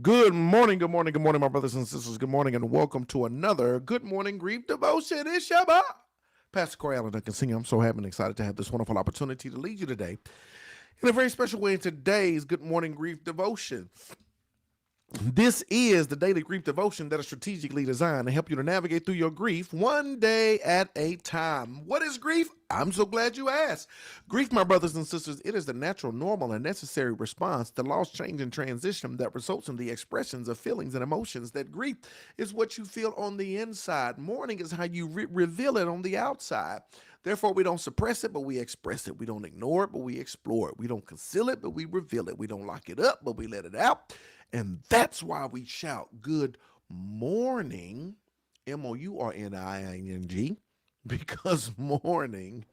Good morning, good morning, good morning, my brothers and sisters. Good morning, and welcome to another Good Morning Grief Devotion. It's Shabbat. Pastor Corey Allen Duncan Sr. I'm so happy and excited to have this wonderful opportunity to lead you today in a very special way in today's Good Morning Grief Devotion. This is the daily grief devotion that is strategically designed to help you to navigate through your grief one day at a time. What is grief? I'm so glad you asked. Grief, my brothers and sisters, it is the natural, normal, and necessary response to loss, change, and transition that results in the expressions of feelings and emotions. That grief is what you feel on the inside. Mourning is how you reveal it on the outside. Therefore, we don't suppress it, but we express it. We don't ignore it, but we explore it. We don't conceal it, but we reveal it. We don't lock it up, but we let it out. And that's why we shout good morning, Mourning, because morning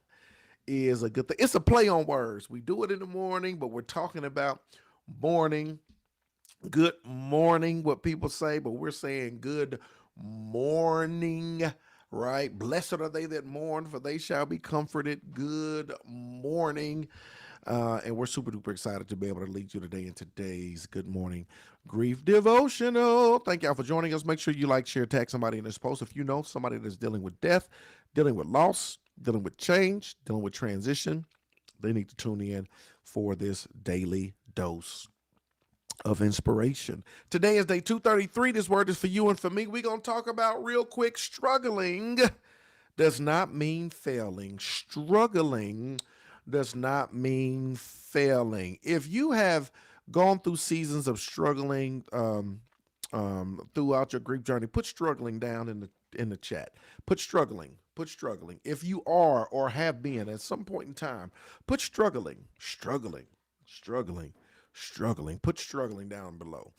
is a good thing. It's a play on words. We do it in the morning, but we're talking about morning, good morning, what people say, but we're saying good morning, right? Blessed are they that mourn, for they shall be comforted. Good morning. And we're super duper excited to be able to lead you today in today's Good Morning Grief Devotional. Thank y'all for joining us. Make sure you like, share, tag somebody in this post. If you know somebody that's dealing with death, dealing with loss, dealing with change, dealing with transition, they need to tune in for this daily dose of inspiration. Today is day 233. This word is for you and for me. We're going to talk about real quick struggling does not mean failing. Struggling does not mean failing. If you have gone through seasons of struggling throughout your grief journey, put struggling down in the chat. Put struggling. Put struggling. If you are or have been at some point in time, put struggling, struggling. Put struggling down below.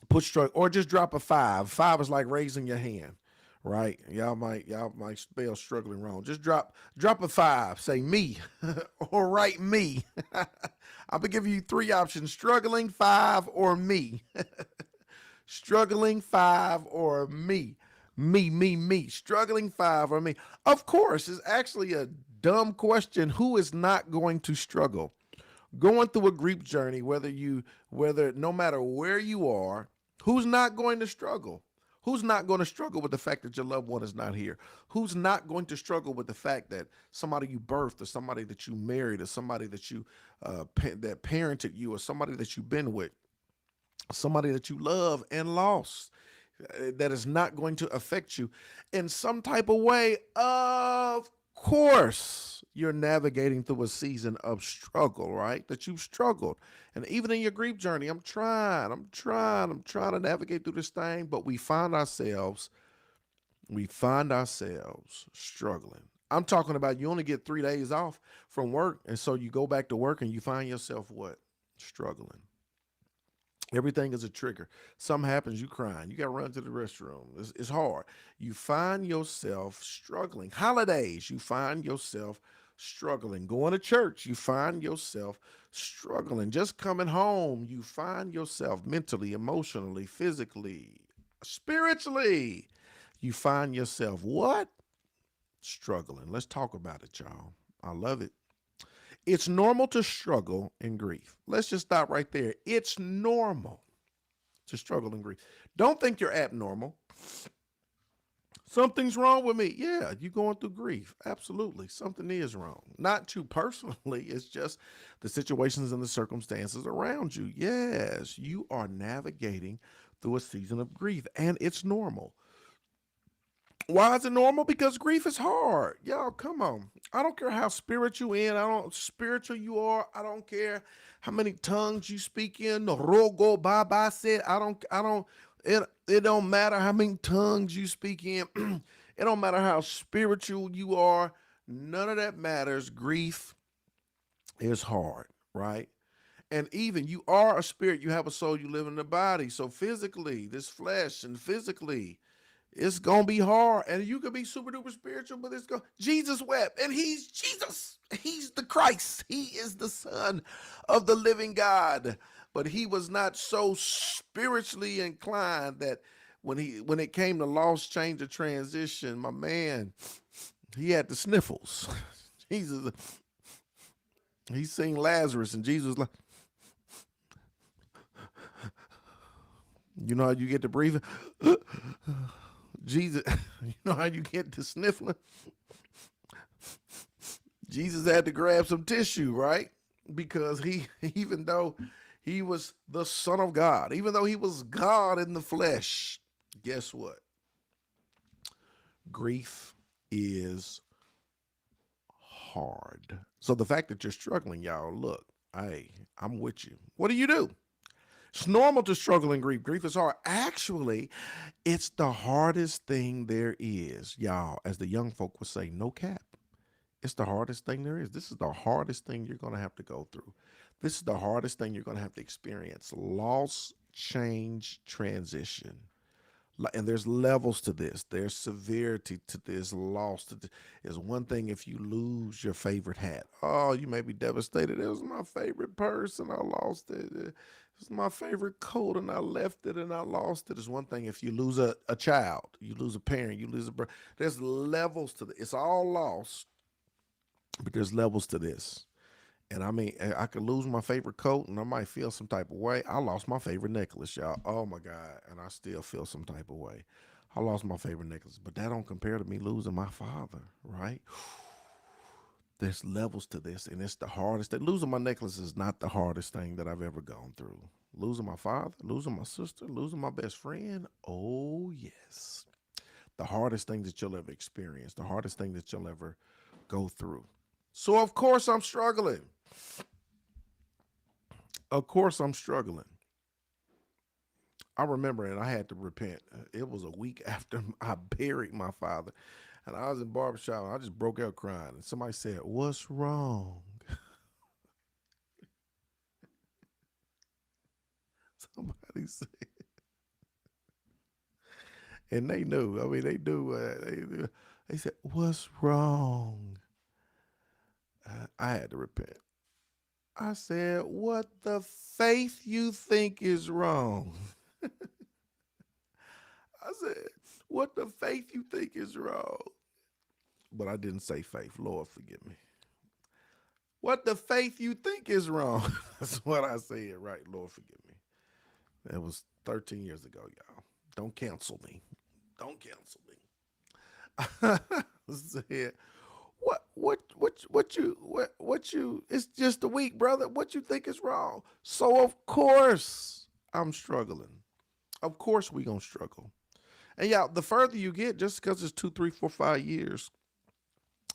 Put struggle, or just drop a 5. 5 is like raising your hand, right? Y'all might spell struggling wrong. Just drop a 5. Say me, or write me. I'm gonna give you 3 options: struggling, 5, or me. Struggling, 5, or me. Me. Struggling, 5, or me. Of course, it's actually a dumb question. Who is not going to struggle? Going through a grief journey, whether no matter where you are, who's not going to struggle? Who's not going to struggle with the fact that your loved one is not here? Who's not going to struggle with the fact that somebody you birthed, or somebody that you married, or somebody that you that parented you, or somebody that you've been with, somebody that you love and lost, that is not going to affect you in some type of way? Of course, you're navigating through a season of struggle, right? That you've struggled. And even in your grief journey, I'm trying to navigate through this thing, but we find ourselves struggling. I'm talking about you only get 3 days off from work, and so you go back to work and you find yourself what? Struggling. Everything is a trigger. Something happens, you crying. You got to run to the restroom. It's hard. You find yourself struggling. Holidays, you find yourself struggling. Going to church, you find yourself struggling. Just coming home, you find yourself mentally, emotionally, physically, spiritually. You find yourself what? Struggling. Let's talk about it, y'all. I love it. It's normal to struggle in grief. Let's just stop right there. It's normal to struggle in grief. Don't think you're abnormal. Something's wrong with me. Yeah, you're going through grief. Absolutely. Something is wrong. Not you personally, it's just the situations and the circumstances around you. Yes, you are navigating through a season of grief, and it's normal. Why is it normal? Because grief is hard. Y'all, come on. I don't care how spiritual you are. I don't care how many tongues you speak in. The Rogo Baba said, it don't matter how many tongues you speak in. It don't matter how spiritual you are. None of that matters. Grief is hard, right? And even you are a spirit, you have a soul, you live in the body. So physically, this flesh and physically, it's gonna be hard, and you could be super duper spiritual, but Jesus wept, and he's Jesus. He's the Christ. He is the Son of the living God. But he was not so spiritually inclined that when it came to loss, change, or transition, my man, he had the sniffles. Jesus, he seen Lazarus, and Jesus was like, You know how you get to breathing? Jesus, you know how you get to sniffling? Jesus had to grab some tissue, right? Because he, even though he was the Son of God, even though he was God in the flesh, guess what? Grief is hard. So the fact that you're struggling, y'all, look, hey, I'm with you. What do you do? It's normal to struggle in grief. Grief is hard. Actually, it's the hardest thing there is, y'all. As the young folk would say, no cap. It's the hardest thing there is. This is the hardest thing you're going to have to go through. This is the hardest thing you're going to have to experience. Loss, change, transition. And there's levels to this. There's severity to this. Loss to this. It's one thing if you lose your favorite hat. Oh, you may be devastated. It was my favorite purse and I lost it. It was my favorite coat and I left it and I lost it. It's one thing if you lose a child, you lose a parent, you lose a brother. There's levels to this. It's all loss, but there's levels to this. And I mean, I could lose my favorite coat and I might feel some type of way. I lost my favorite necklace, y'all. Oh my God. And I still feel some type of way. I lost my favorite necklace, but that don't compare to me losing my father, right? There's levels to this, and it's the hardest thing. Losing my necklace is not the hardest thing that I've ever gone through. Losing my father, losing my sister, losing my best friend. Oh, yes. The hardest thing that you'll ever experience, the hardest thing that you'll ever go through. So, of course, I'm struggling. Of course, I'm struggling. I remember, and I had to repent. It was a week after I buried my father, and I was in barbershop, and I just broke out crying. And somebody said, "What's wrong?" Somebody said, and they knew. I mean, they knew. They said, "What's wrong?" I had to repent. I said, "What the faith you think is wrong?" I said, "What the faith you think is wrong?" But I didn't say faith. Lord, forgive me. What the faith you think is wrong? That's what I said, right? Lord, forgive me. That was 13 years ago, y'all. Don't cancel me. Don't cancel me. Said, what you, it's just a week, brother. What you think is wrong? So, of course, I'm struggling. Of course, we going to struggle. And yeah, the further you get, just because it's 2, 3, 4, 5 years,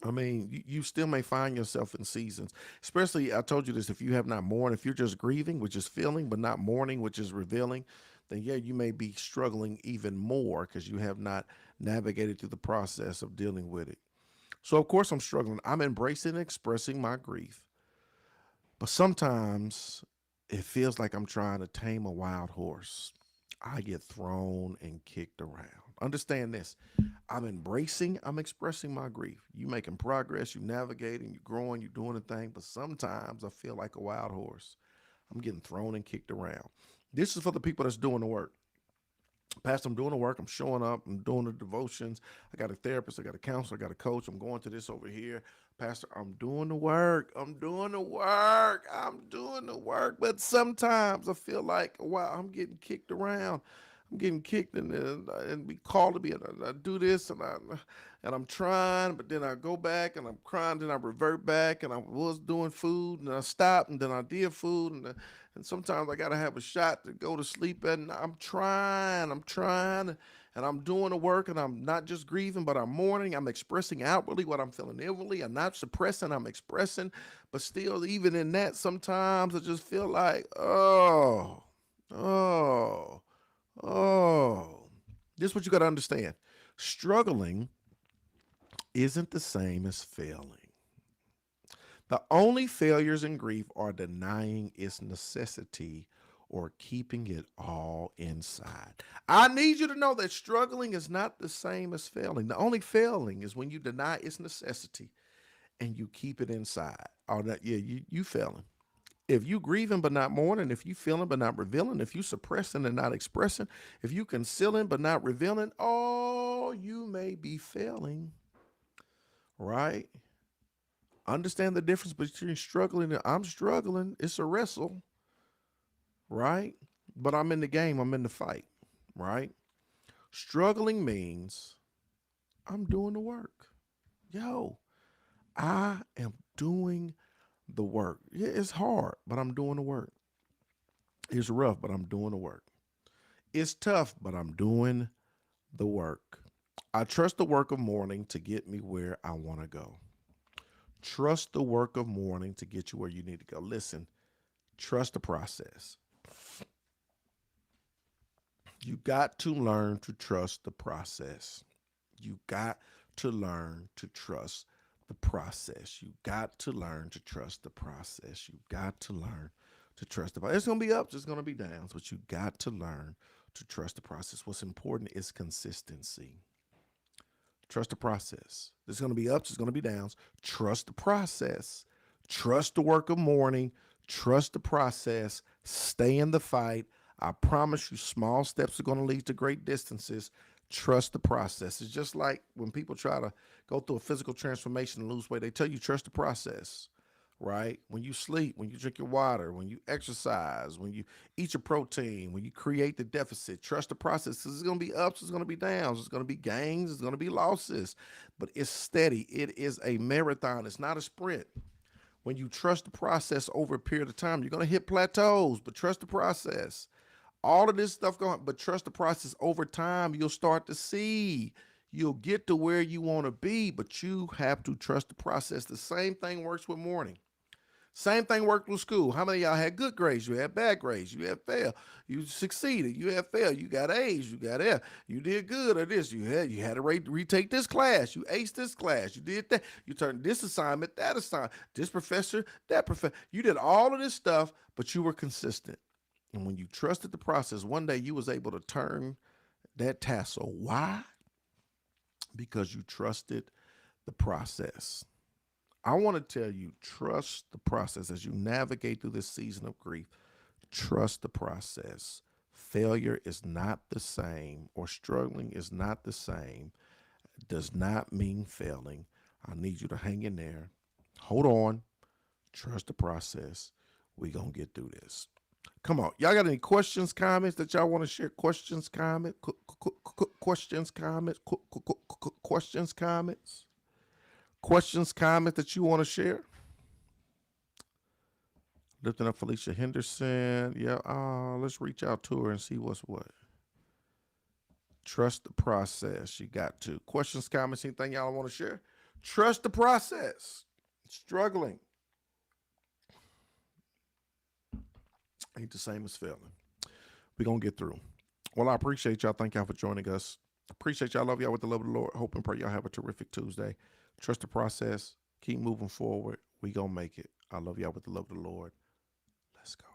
I mean, you still may find yourself in seasons, especially, I told you this, if you have not mourned, if you're just grieving, which is feeling, but not mourning, which is revealing, then yeah, you may be struggling even more because you have not navigated through the process of dealing with it. So, of course, I'm struggling. I'm embracing and expressing my grief, but sometimes it feels like I'm trying to tame a wild horse. I get thrown and kicked around. Understand this. I'm embracing, I'm expressing my grief. You making progress, you navigating, you growing, you doing a thing, but sometimes I feel like a wild horse. I'm getting thrown and kicked around. This is for the people that's doing the work. Pastor, I'm doing the work. I'm showing up. I'm doing the devotions. I got a therapist. I got a counselor. I got a coach. I'm going to this over here. Pastor, I'm doing the work. I'm doing the work. I'm doing the work. But sometimes I feel like, wow, I'm getting kicked around. I'm getting kicked and be called to be, and I do this and I'm trying, but then I go back and I'm crying, then I revert back and I was doing food and I stopped and then I did food and sometimes I gotta have a shot to go to sleep and I'm trying and I'm doing the work and I'm not just grieving, but I'm mourning. I'm expressing outwardly what I'm feeling inwardly. I'm not suppressing, I'm expressing, but still, even in that, sometimes I just feel like, oh. Oh, this is what you got to understand. Struggling isn't the same as failing. The only failures in grief are denying its necessity or keeping it all inside. I need you to know that struggling is not the same as failing. The only failing is when you deny its necessity and you keep it inside. Oh, that yeah, you failing. If you grieving but not mourning, if you feeling but not revealing, if you suppressing and not expressing, if you concealing but not revealing, oh, you may be failing, right? Understand the difference between struggling and I'm struggling. It's a wrestle, right? But I'm in the game. I'm in the fight. right? Struggling means I'm doing the work. Yo, I am doing the work. Yeah, it's hard, but I'm doing the work. It's rough, but I'm doing the work. It's tough, but I'm doing the work. I trust the work of mourning to get me where I want to go. Trust the work of mourning to get you where you need to go. Listen, trust the process. You got to learn to trust the process. You got to learn to trust the process. You got to learn to trust the process. You got to learn to trust the process. It's going to be ups, it's going to be downs, but you got to learn to trust the process. What's important is consistency. Trust the process. There's going to be ups, there's going to be downs. Trust the process. Trust the work of mourning. Trust the process. Stay in the fight. I promise you, small steps are going to lead to great distances. Trust the process. It's just like when people try to go through a physical transformation and lose weight, they tell you trust the process, right? When you sleep, when you drink your water, when you exercise, when you eat your protein, when you create the deficit, trust the process. It's going to be ups, it's going to be downs, it's going to be gains, it's going to be losses, but it's steady. It is a marathon, it's not a sprint. When you trust the process over a period of time, you're going to hit plateaus, but trust the process. All of this stuff going, but trust the process over time. You'll start to see. You'll get to where you want to be, but you have to trust the process. The same thing works with mourning. Same thing worked with school. How many of y'all had good grades? You had bad grades. You had fail. You succeeded. You had failed. You got A's. You got F. You did good at this. You had to retake this class. You aced this class. You did that. You turned this assignment, that assignment, this professor, that professor. You did all of this stuff, but you were consistent. And when you trusted the process, one day you was able to turn that tassel. Why? Because you trusted the process. I want to tell you, trust the process as you navigate through this season of grief. Trust the process. Failure is not the same, or struggling is not the same. It does not mean failing. I need you to hang in there. Hold on. Trust the process. We're going to get through this. Come on. Y'all got any questions, comments that y'all want to share? Questions, comments, questions, comments, questions, comments, questions, comments that you want to share? Lifting up Felicia Henderson. Yeah, let's reach out to her and see what's what. Trust the process. You got to. Questions, comments, anything y'all want to share? Trust the process. Struggling ain't the same as failing. We're going to get through. Well, I appreciate y'all. Thank y'all for joining us. Appreciate y'all. Love y'all with the love of the Lord. Hope and pray y'all have a terrific Tuesday. Trust the process. Keep moving forward. We going to make it. I love y'all with the love of the Lord. Let's go.